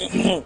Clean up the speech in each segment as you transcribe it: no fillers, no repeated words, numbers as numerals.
Oh,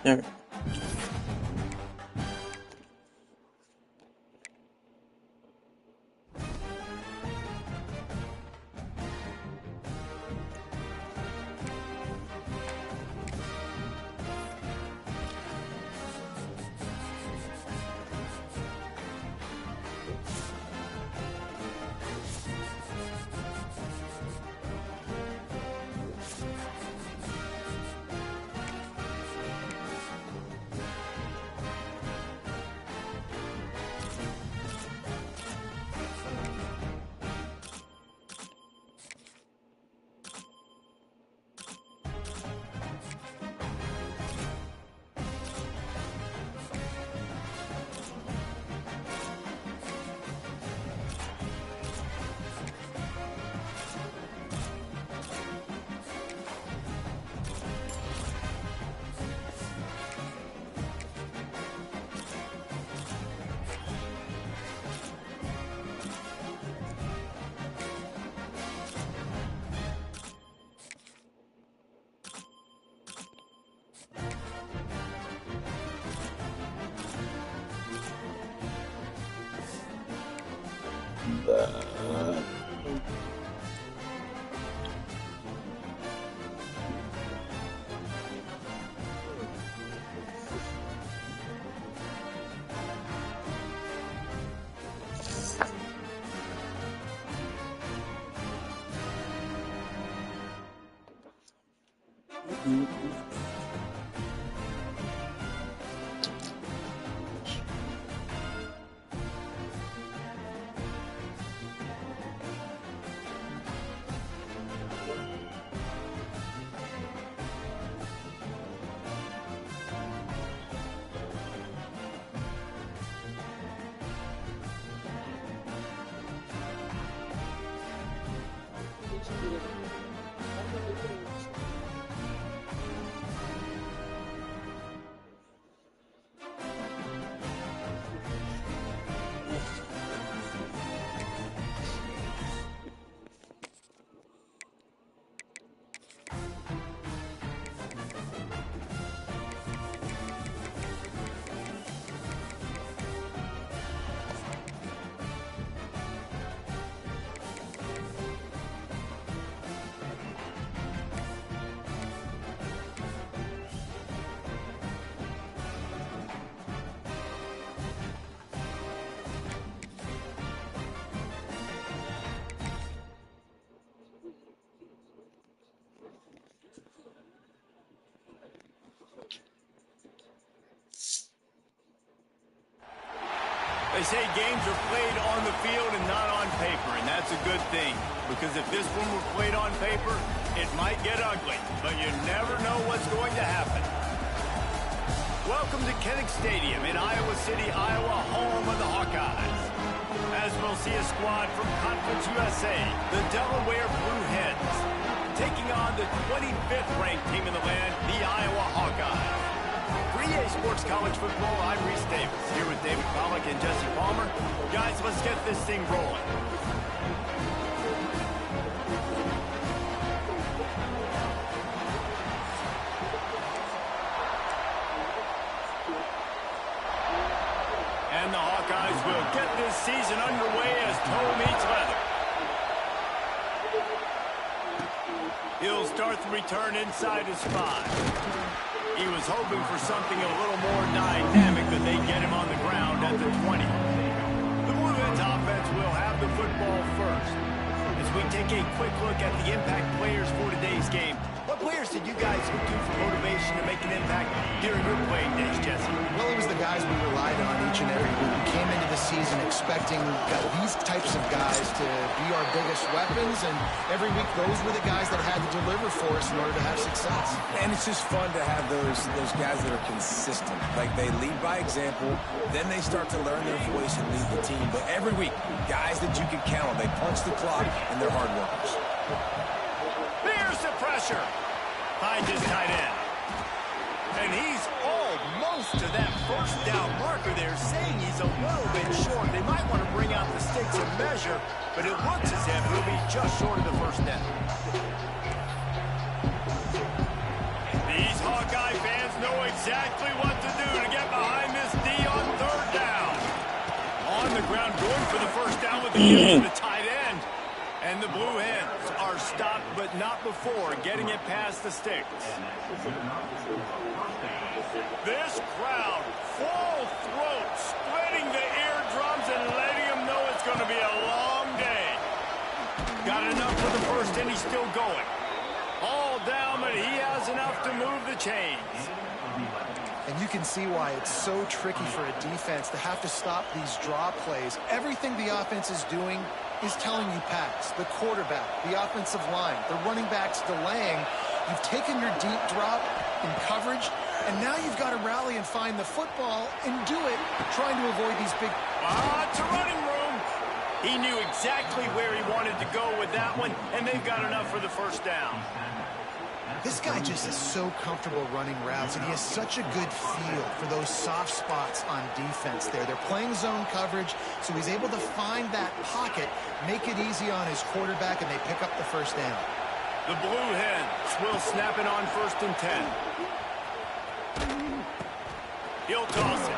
there. They say games are played on the field and not on paper, and that's a good thing. Because if this one were played on paper, it might get ugly, but you never know what's going to happen. Welcome to Kinnick Stadium in Iowa City, Iowa, home of the Hawkeyes. As we'll see a squad from Conference USA, the Delaware Blue Hens, taking on the 25th ranked team in the land, the Iowa Hawkeyes. For EA Sports College Football, I'm Reese Davis, here with David Pollack and Jesse Palmer. Guys, let's get this thing rolling. And the Hawkeyes will get this season underway as toe meets leather. He'll start the return inside his 5. He was hoping for something a little more dynamic, but they get him on the ground at the 20. The Blue Hens offense will have the football first. As we take a quick look at the impact players for today's game, what players did you guys look to for motivation to make an impact during your playing days, Jesse? Well, it was the guys we relied on each and every week. We came into the season expecting these types of guys to be our biggest weapons, and every week those were the guys that had to deliver for us in order to have success. And it's just fun to have those guys that are consistent. Like, they lead by example, then they start to learn their voice and lead the team. But every week, guys that you can count on, they punch the clock, and they're hard workers. Here's the pressure. Finds his tight end. And he's almost to that first down marker there, saying he's a little bit short. They might want to bring out the sticks and measure, but it looks as if he'll be just short of the first down. These Hawkeye fans know exactly what to do to get behind this D on 3rd down. On the ground, going for the first down with the give to the tight end. And the Blue Hens are stopped, but not before getting it past the sticks. This crowd, full throat, splitting the eardrums and letting them know it's going to be a long day. Got enough for the first, and he's still going. All down, but he has enough to move the chains. And you can see why it's so tricky for a defense to have to stop these draw plays. Everything the offense is doing is telling you pass. The quarterback, the offensive line, the running backs delaying. You've taken your deep drop in coverage, and now you've got to rally and find the football and do it, trying to avoid these big... It's a running room. He knew exactly where he wanted to go with that one, and they've got enough for the first down. This guy just is so comfortable running routes, and he has such a good feel for those soft spots on defense there. They're playing zone coverage, so he's able to find that pocket, make it easy on his quarterback, and they pick up the first down. The Blue Hens will snap it on 1st and 10. He'll toss it.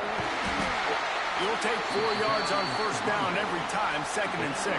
He'll take 4 yards on 1st down every time, 2nd and 6.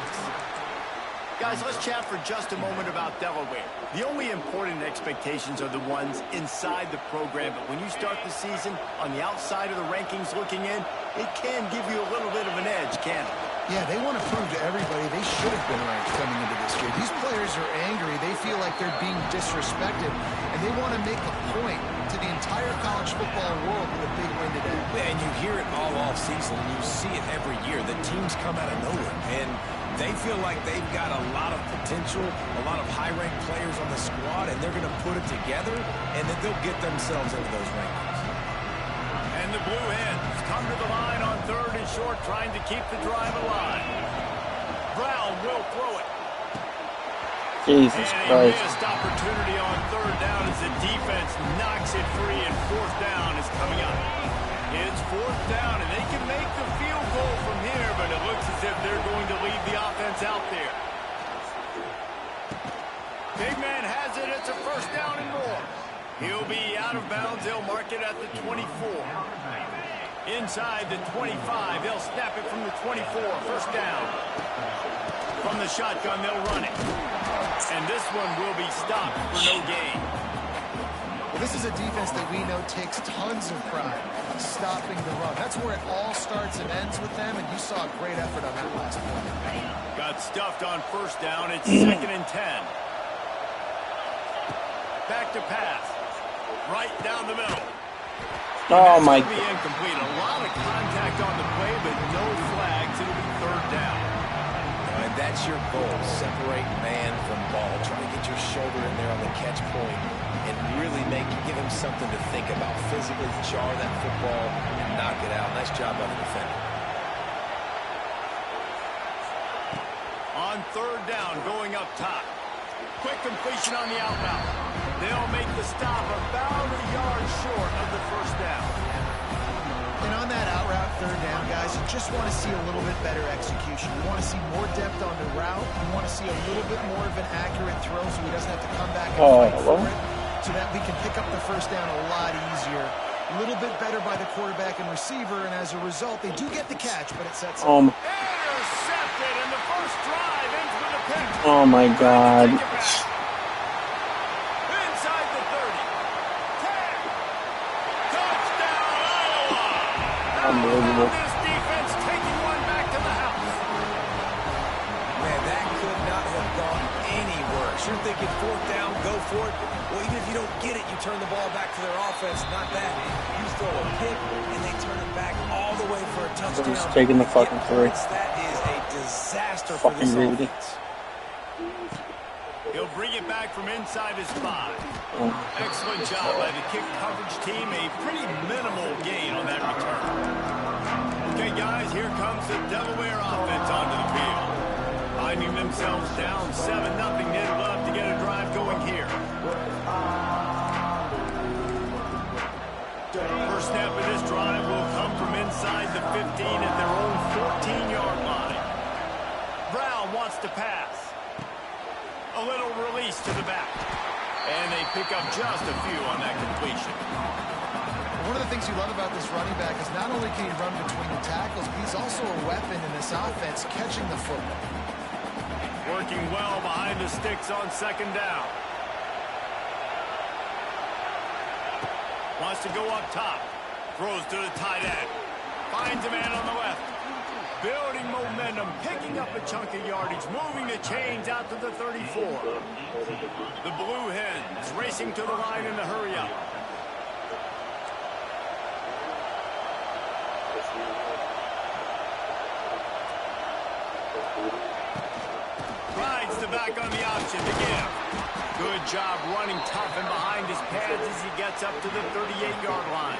Guys, let's chat for just a moment about Delaware. The only important expectations are the ones inside the program, but when you start the season on the outside of the rankings looking in, it can give you a little bit of an edge, can't it? Yeah, they want to prove to everybody they should have been ranked coming into this year. These players are angry. They feel like they're being disrespected, and They want to make a point to the entire college football world with a big win today. And you hear it all off season, and you see it every year. The teams come out of nowhere, and they feel like they've got a lot of potential, a lot of high-ranked players on the squad, and they're going to put it together, and then they'll get themselves into those rankings. And the Blue Hens come to the line on 3rd and short, trying to keep the drive alive. Brown will throw it. Jesus and Christ. a missed opportunity on 3rd down as the defense knocks it free, and 4th down is coming up. It's 4th down, and they can make the field goal from here, but it looks as if they're going to leave the offense out there. Big man has it. It's a 1st down and more. He'll be out of bounds. They'll mark it at the 24. Inside the 25. They'll snap it from the 24. 1st down. From the shotgun, they'll run it. And this one will be stopped for no gain. Well, this is a defense that we know takes tons of pride stopping the run. That's where it all starts and ends with them, and you saw a great effort on that last one. Got stuffed on 1st down. It's 2nd and 10. Back to pass. Right down the middle. Oh my God. Be incomplete. A lot of contact on the play, but no flags. It'll be 3rd down. And that's your goal. Separate man from ball. Try to get your shoulder in there on the catch point and really give him something to think about. Physically jar that football and knock it out. Nice job by the defender. On 3rd down, going up top. Quick completion on the out route. They'll make the stop about a yard short of the 1st down. And on that out route, 3rd down, guys, you just want to see a little bit better execution. You want to see more depth on the route. You want to see a little bit more of an accurate throw so he doesn't have to come back and fight for it, so that we can pick up the 1st down a lot easier. A little bit better by the quarterback and receiver, and as a result, they do get the catch, but it sets up. Intercepted, and the 1st drive ends with a pick. Oh my God. Inside the 30. 10. Touchdown, Iowa. Unbelievable. This defense taking one back to the house. Man, that could not have gone any worse. You're thinking 4th down, go for it. Well, even if you don't get it, you turn the ball back to their offense. Not that. You throw a pick, and they turn it back all the way for a touchdown. Just taking the fucking three. That is a disaster for this offense. He'll bring it back from inside his 5. Excellent job by the kick coverage team. A pretty minimal gain on that return. Okay, guys, here comes the Delaware offense onto the field. Finding themselves down 7-0. They'd love to get a drive going here. First snap of this drive will come from inside the 15 at their own 14-yard line. Brown wants to pass. A little release to the back. And they pick up just a few on that completion. One of the things you love about this running back is not only can he run between the tackles, but he's also a weapon in this offense catching the football. Working well behind the sticks on 2nd down. Wants to go up top. Throws to the tight end. Finds a man on the left. Building momentum, picking up a chunk of yardage, moving the chains out to the 34. The Blue Hens racing to the line in the hurry-up. Rides the back on the option to give. Good job running tough and behind his pads as he gets up to the 38-yard line.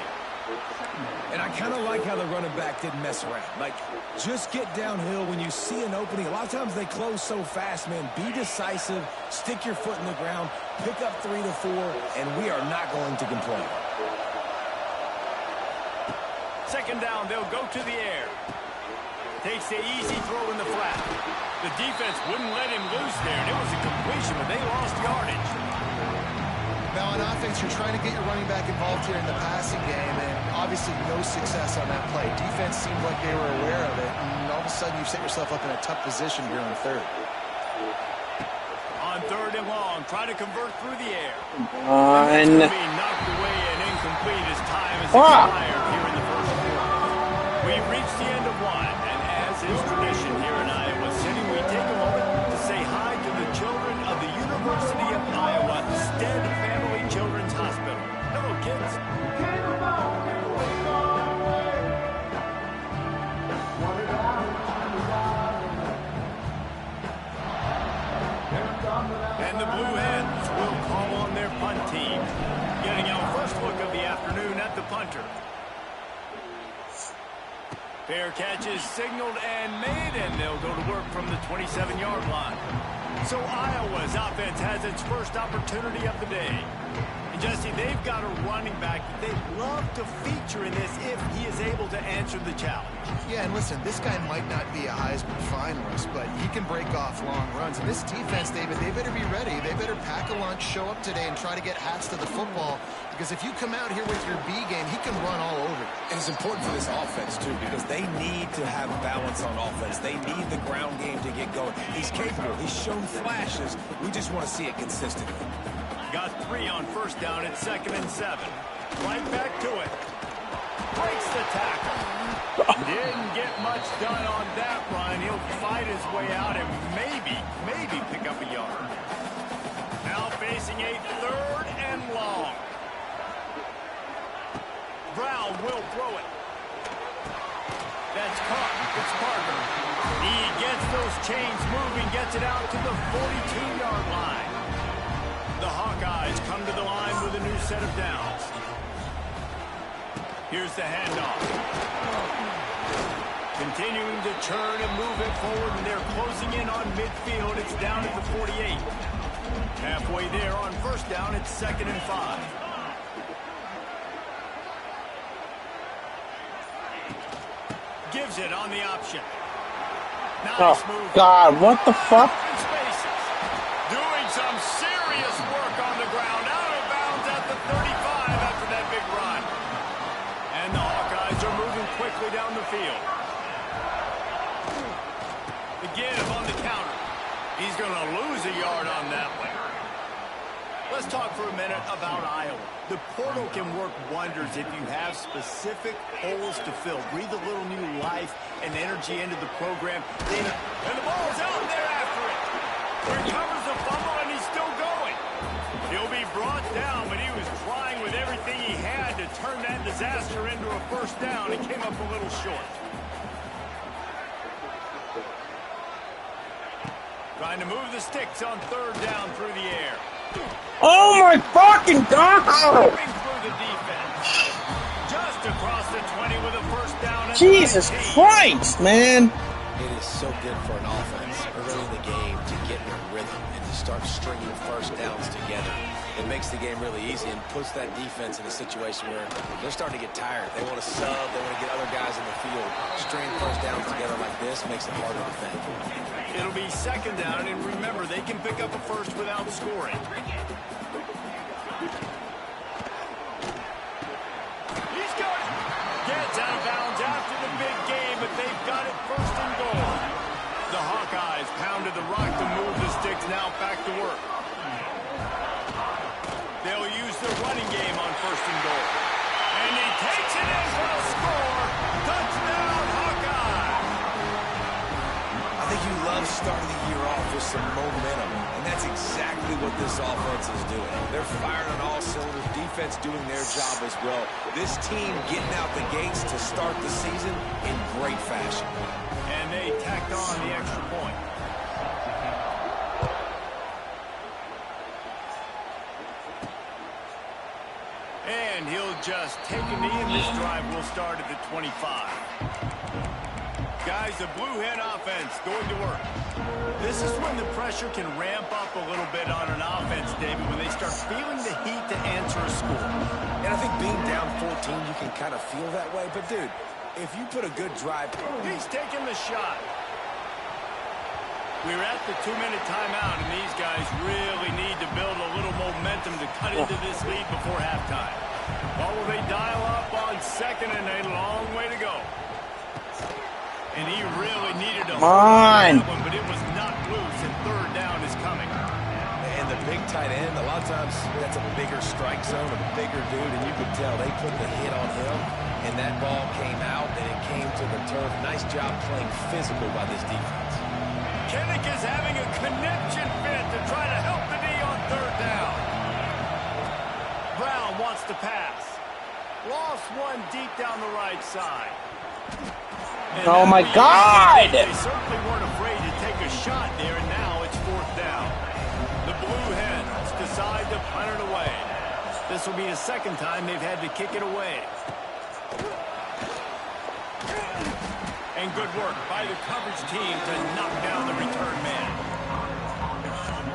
And I kind of like how the running back didn't mess around. Like, just get downhill when you see an opening. A lot of times they close so fast, man. Be decisive, stick your foot in the ground, pick up 3 to 4, and we are not going to complain. 2nd down, they'll go to the air. Takes the easy throw in the flat. The defense wouldn't let him loose there, and it was a completion, but they lost yardage. Now, on offense, you're trying to get your running back involved here in the passing game, and obviously no success on that play. Defense seemed like they were aware of it, and all of a sudden you've set yourself up in a tough position here on 3rd. On 3rd and long, try to convert through the air. And being knocked away and incomplete as time is expired here in the 1st quarter. We've reached the end of one, and as is tradition here in Iowa City, we take a moment to say hi to the children of the University of Iowa Stead Family Children's punter. Fair catch is signaled and made, and they'll go to work from the 27-yard line. So Iowa's offense has its first opportunity of the day. And Jesse, they've got a running back that they'd love to feature in this if he is able to answer the challenge. Yeah, and listen, this guy might not be a Heisman finalist, but he can break off long runs. And this defense, David, they better be ready. They better pack a lunch, show up today, and try to get hats to the football. Because if you come out here with your B game, he can run all over you. And it's important for this offense, too, because they need to have balance on offense. They need the ground game to get going. He's capable. He's shown flashes. We just want to see it consistently. Got 3 on first down at 2nd and 7. Right back to it. Breaks the tackle. Didn't get much done on that run. He'll fight his way out and maybe pick up a yard. Now facing a 3rd and long. Brown will throw it. That's caught. It's Parker. He gets those chains moving, gets it out to the 42-yard line. The Hawkeyes come to the line with a new set of downs. Here's the handoff. Continuing to churn and move it forward, and they're closing in on midfield. It's down at the 48. Halfway there on first down, it's 2nd and 5. Gives it on the option. Nice move. God, what the fuck? Spaces. Doing some serious work on the ground. Out of bounds at the 35 after that big run. And the Hawkeyes are moving quickly down the field. The give on the counter. He's going to lose a yard on that one. Let's talk for a minute about Iowa. The portal can work wonders if you have specific holes to fill. Breathe a little new life and energy into the program. And the ball's out there after it. Recovers the fumble, and he's still going. He'll be brought down, but he was trying with everything he had to turn that disaster into a first down. He came up a little short. Trying to move the sticks on 3rd down through the air. Oh my fucking God! Through the defense. Just across the 20 with a first down. Jesus Christ, man! It is so good for an offense early in the game to get in a rhythm and to start stringing first downs together. It makes the game really easy and puts that defense in a situation where they're starting to get tired. They want to sub. They want to get other guys in the field. Stringing first downs together like this makes it harder to think. It'll be 2nd down, and remember, they can pick up a first without scoring. He's got it. Gets out of bounds after the big game, but they've got it 1st and goal. The Hawkeyes pounded the rock to move the sticks, now back to work. They'll use the running game on 1st and goal. And he takes it in for a score. Touchdown, Hawkeye. I think you love starting the year off with some momentum, and that's exactly what this offense is doing. They're firing on all cylinders, defense doing their job as well. This team getting out the gates to start the season in great fashion. And they tacked on the extra point. And he'll just take a knee, and this drive will start at the 25. Guys, the Blue Hen offense going to work. This is when the pressure can ramp up a little bit on an offense, David, when they start feeling the heat to answer a score. And I think being down 14, you can kind of feel that way. But, dude, if you put a good drive... He's taking the shot. We're at the 2-minute timeout, and these guys really need to build a little momentum to cut into this lead before halftime. What will they dial up on 2nd and a long way to go? And he really needed to hold that one, but it was not loose, and 3rd down is coming. And the big tight end, a lot of times that's a bigger strike zone, a bigger dude, and you could tell they put the hit on him, and that ball came out, and it came to the turf. Nice job playing physical by this defense. Kinnick is having a connection fit to try to help the D on 3rd down. Brown wants to pass. Lost one deep down the right side. And oh my God! They certainly weren't afraid to take a shot there, and now it's 4th down. The Blue Hens decide to punt it away. This will be the second time they've had to kick it away. And good work by the coverage team to knock down the return man.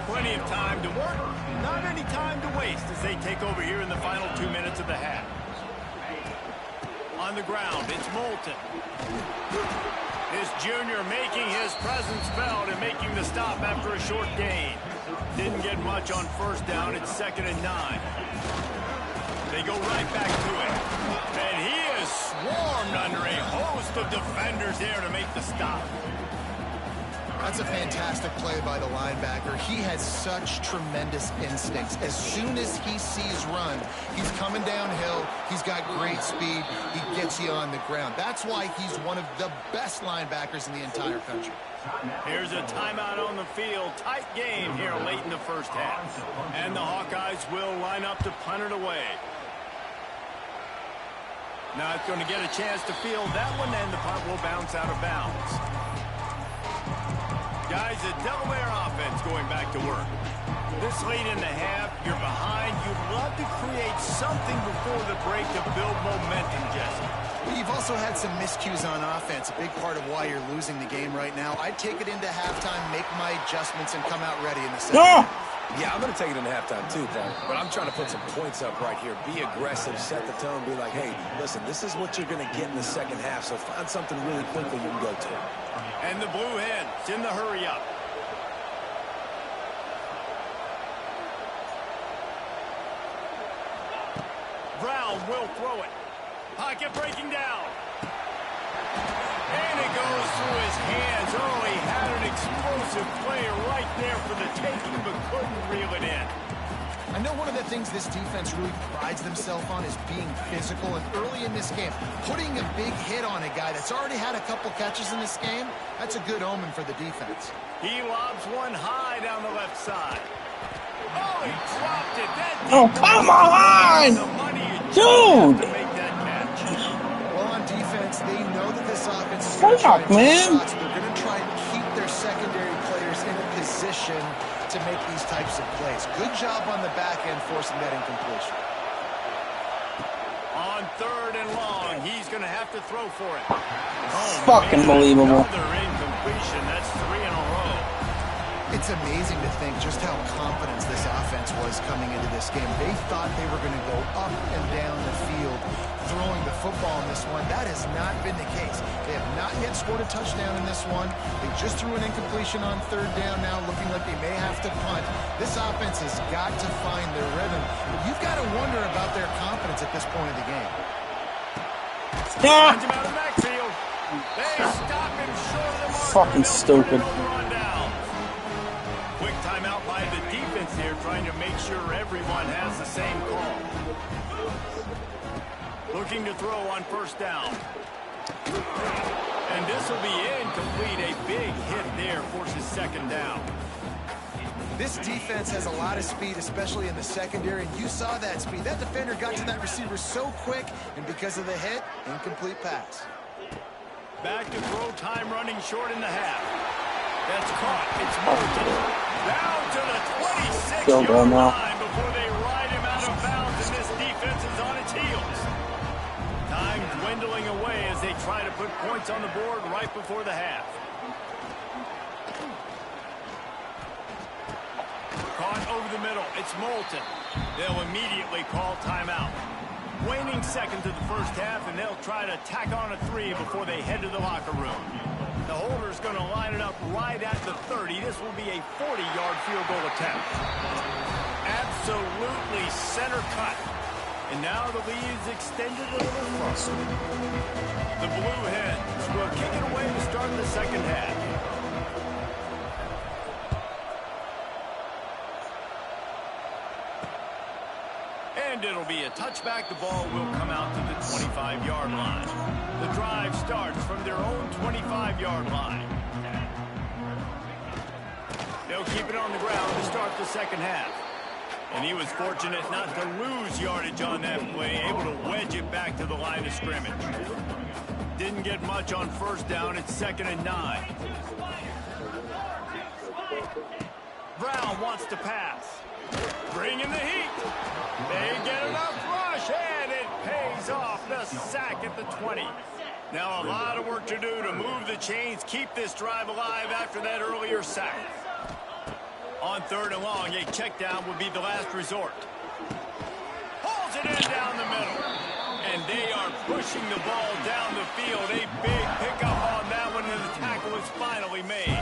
Plenty of time to work, not any time to waste as they take over here in the final 2 minutes of the half. On the ground, it's Moulton. This junior making his presence felt and making the stop after a short gain. Didn't get much on first down. It's 2nd and 9. They go right back to it. And he is swarmed under a host of defenders there to make the stop. That's a fantastic play by the linebacker. He has such tremendous instincts. As soon as he sees run, he's coming downhill. He's got great speed. He gets you on the ground. That's why he's one of the best linebackers in the entire country. Here's a timeout on the field. Tight game here late in the first half. And the Hawkeyes will line up to punt it away. Not going to get a chance to field that one, and the punt will bounce out of bounds. Guys, the Delaware offense going back to work. This late in the half, you're behind. You'd love to create something before the break to build momentum, Jesse. You've also had some miscues on offense, a big part of why you're losing the game right now. I'd take it into halftime, make my adjustments, and come out ready in the second. Yeah, I'm going to take it into halftime too, Paul. But I'm trying to put some points up right here. Be aggressive, set the tone, be like, hey, listen, this is what you're going to get in the second half, so find something really quickly you can go to. And the Blue Hens in the hurry up. Brown will throw it. Pocket breaking down. And it goes through his hands. Oh, he had an explosive player right there for the taking, but couldn't reel it in. I know one of the things this defense really prides themselves on is being physical, and early in this game, putting a big hit on a guy that's already had a couple catches in this game, that's a good omen for the defense. He lobs one high down the left side. Oh, he dropped it. Oh, come on! Dude! To make that catch. Well, on defense, they know that this offense is Fuck, going to try and take man. shots. They're going to try and keep their secondary players in a position to make these types of plays. Good job on the back end forcing that incompletion. On 3rd and long, he's going to have to throw for it. Fucking believable. Another incompletion. That's 3 in a row. It's amazing to think just how confident this offense was coming into this game. They thought they were going to go up and down the field throwing the football in this one. That has not been the case. They have not yet scored a touchdown in this one. They just threw an incompletion on 3rd down now, looking like they may have to punt. This offense has got to find their rhythm. You've got to wonder about their confidence at this point of the game. Yeah. Finds him out of the backfield. They stop him short of the mark. Fucking stupid. Quick timeout by the defense here, trying to make sure everyone has the same call. Looking to throw on 1st down. And this will be incomplete. A big hit there forces 2nd down. This defense has a lot of speed, especially in the secondary, and you saw that speed. That defender got to that receiver so quick, and because of the hit, incomplete pass. Back to throw time, running short in the half. That's caught. It's Moulton. Down to the 26-yard line before they ride him out of bounds, and this defense is on its heels. Time dwindling away as they try to put points on the board right before the half. Caught over the middle. It's Moulton. They'll immediately call timeout. Waning seconds of the first half, and they'll try to tack on a 3 before they head to the locker room. The holder's going to line it up right at the 30. This will be a 40-yard field goal attempt. Absolutely center cut. And now the lead's extended a little further. The Blue Hens will kick it away to start the second half. And it'll be a touchback. The ball will come out to the 25-yard line. The drive starts from their own 25-yard line. They'll keep it on the ground to start the second half. And he was fortunate not to lose yardage on that play, able to wedge it back to the line of scrimmage. Didn't get much on 1st down. It's 2nd and 9. Brown wants to pass. Bring in the heat. They get him sack at the 20. Now a lot of work to do to move the chains, keep this drive alive after that earlier sack. On 3rd and long, a check down would be the last resort. Pulls it in down the middle. And they are pushing the ball down the field. A big pickup on that one, and the tackle is finally made.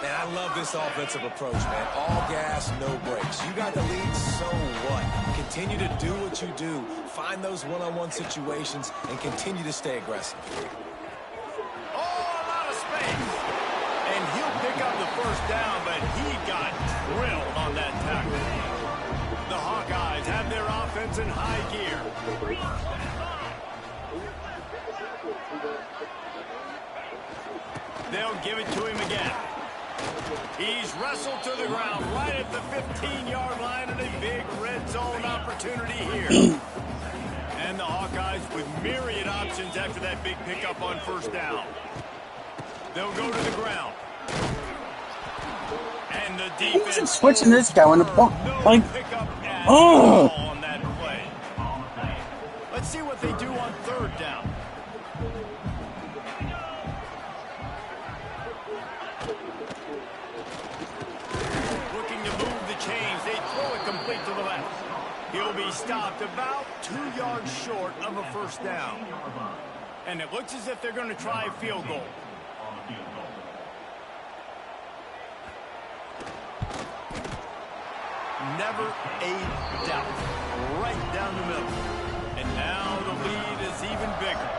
Man, I love this offensive approach, man. All gas, no brakes. You got the lead, so what? Continue to do what you do. Find those one-on-one situations and continue to stay aggressive. Oh, a lot of space. And he'll pick up the first down, but he got drilled on that tackle. The Hawkeyes have their offense in high gear. They'll give it to him again. He's wrestled to the ground right at the 15-yard line, and a big red zone opportunity here. And the Hawkeyes with myriad options after that big pickup on 1st down. They'll go to the ground. And the defense He's switching this guy when the ball, like, on that play. Let's see what they do on 3rd down. Looking to move the chains. They throw it complete to the left. He'll be stopped about 2 yards short of a 1st down. And it looks as if they're going to try a field goal. Never a doubt. Right down the middle. And now the lead is even bigger.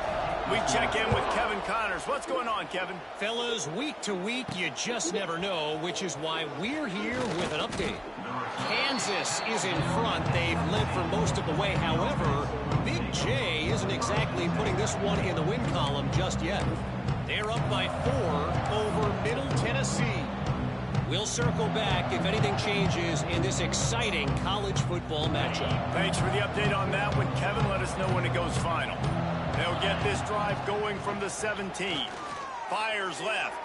We check in with Kevin Connors. What's going on, Kevin? Fellas, week to week, you just never know, which is why we're here with an update. Kansas is in front. They've led for most of the way. However, Big J isn't exactly putting this one in the win column just yet. They're up by 4 over Middle Tennessee. We'll circle back if anything changes in this exciting college football matchup. Thanks for the update on that one, Kevin. Let us know when it goes final. They'll get this drive going from the 17. Fires left.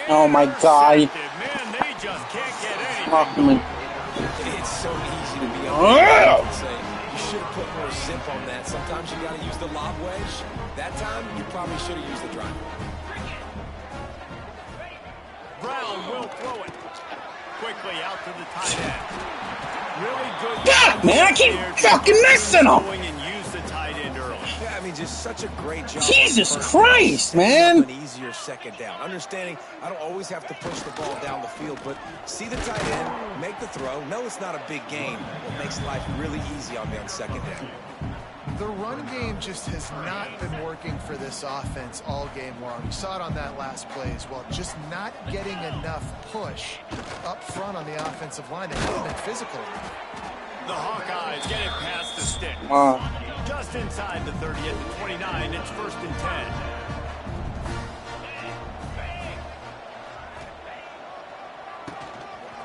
oh my God. Man, they just can't get anything. It's so easy to be on the and say, you should have put more zip on that. Sometimes you got to use the lob wedge. That time, you probably should have used the drive. Brown will throw it. Quickly out to the tight end. Really good. God, man, I keep fucking missing him. And use the tight end early. Yeah, I mean, just such a great job. Jesus Christ, man. An easier 2nd down. Understanding I don't always have to push the ball down the field, but see the tight end, make the throw. No, it's not a big gain. It makes life really easy on me on 2nd down. The run game just has not been working for this offense all game long. You saw it on that last play as well. Just not getting enough push up front on the offensive line. They haven't been physical. The Hawkeyes get it past the stick. Just inside the 30 at the 29. It's 1st and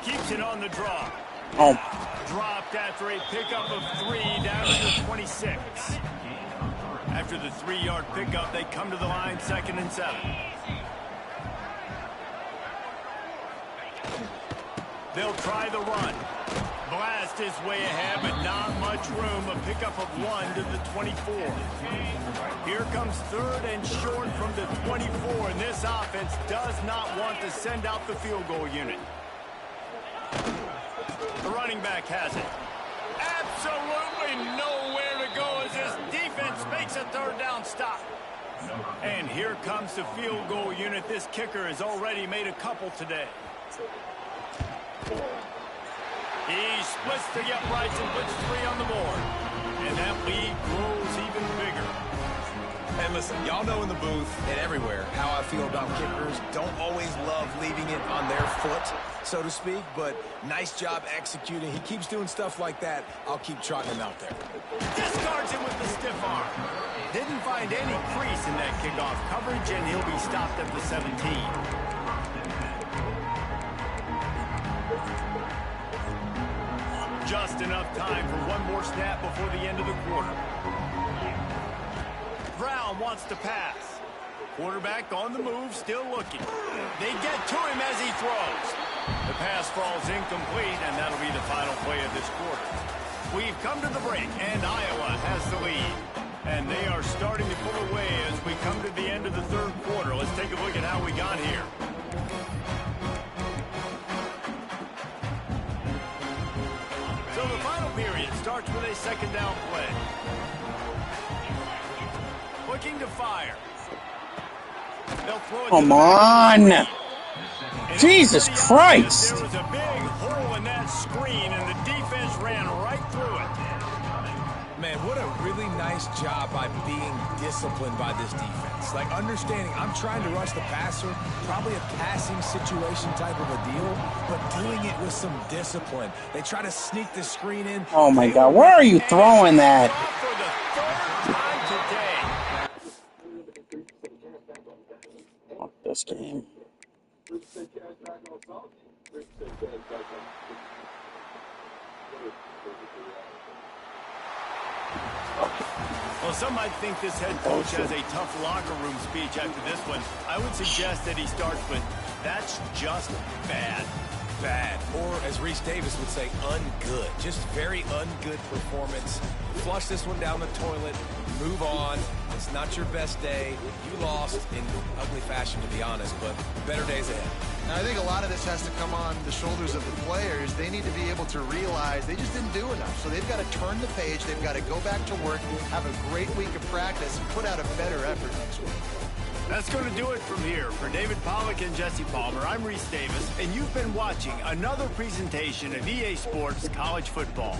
10. Keeps it on the draw. Dropped after a pickup of 3 down to the 26. After the 3-yard pickup, they come to the line 2nd and 7. They'll try the run. Blast is way ahead, but not much room. A pickup of 1 to the 24. Here comes 3rd and short from the 24, and this offense does not want to send out the field goal unit. The running back has it. Absolutely nowhere to go as this defense makes a 3rd down stop. And here comes the field goal unit. This kicker has already made a couple today. He splits the uprights and puts 3 on the board. And that lead grows even bigger. And listen, y'all know in the booth and everywhere how I feel about kickers. Don't always love leaving it on their foot, so to speak, but nice job executing. He keeps doing stuff like that. I'll keep trotting him out there. Discards him with the stiff arm. Didn't find any crease in that kickoff coverage, and he'll be stopped at the 17. Just enough time for one more snap before the end of the quarter. Brown wants to pass. Quarterback on the move, still looking. They get to him as he throws. The pass falls incomplete, and that'll be the final play of this quarter. We've come to the break, and Iowa has the lead. And they are starting to pull away as we come to the end of the third quarter. Let's take a look at how we got here. So the final period starts with a second down play. Looking to fire. They'll throw it. Come on! Jesus Christ! There was a big hole in that screen, and the defense ran right through it. Man, what a really nice job by being disciplined by this defense. Like, understanding I'm trying to rush the passer, probably a passing situation type of a deal, but doing it with some discipline. They try to sneak the screen in. Oh my God, where are you throwing that? For the third time today. Fuck this game. Well, some might think this head coach has a tough locker room speech after this one. I would suggest that he starts with, "That's just bad." Bad, or as Reese Davis would say, ungood. Just very ungood performance. Flush this one down the toilet, move on. It's not your best day. You lost in ugly fashion, to be honest, but better days ahead. Now, I think a lot of this has to come on the shoulders of the players. They need to be able to realize they just didn't do enough. So they've got to turn the page. They've got to go back to work, have a great week of practice, and put out a better effort next week. That's going to do it from here. For David Pollack and Jesse Palmer, I'm Reese Davis, and you've been watching another presentation of EA Sports College Football.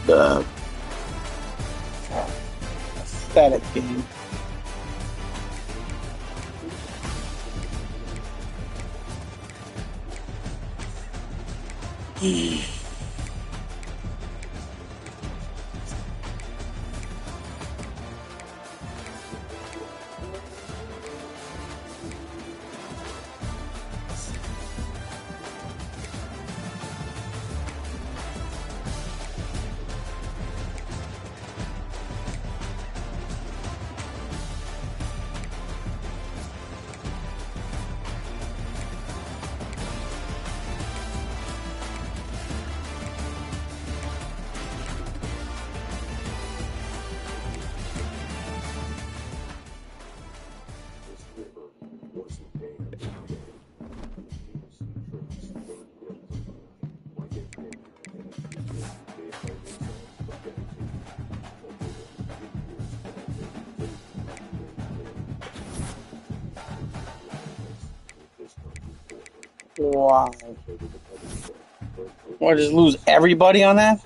The static game. Wow. What, just lose everybody on that?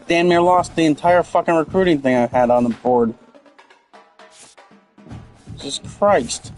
Damn near lost the entire fucking recruiting thing I had on the board. Jesus Christ.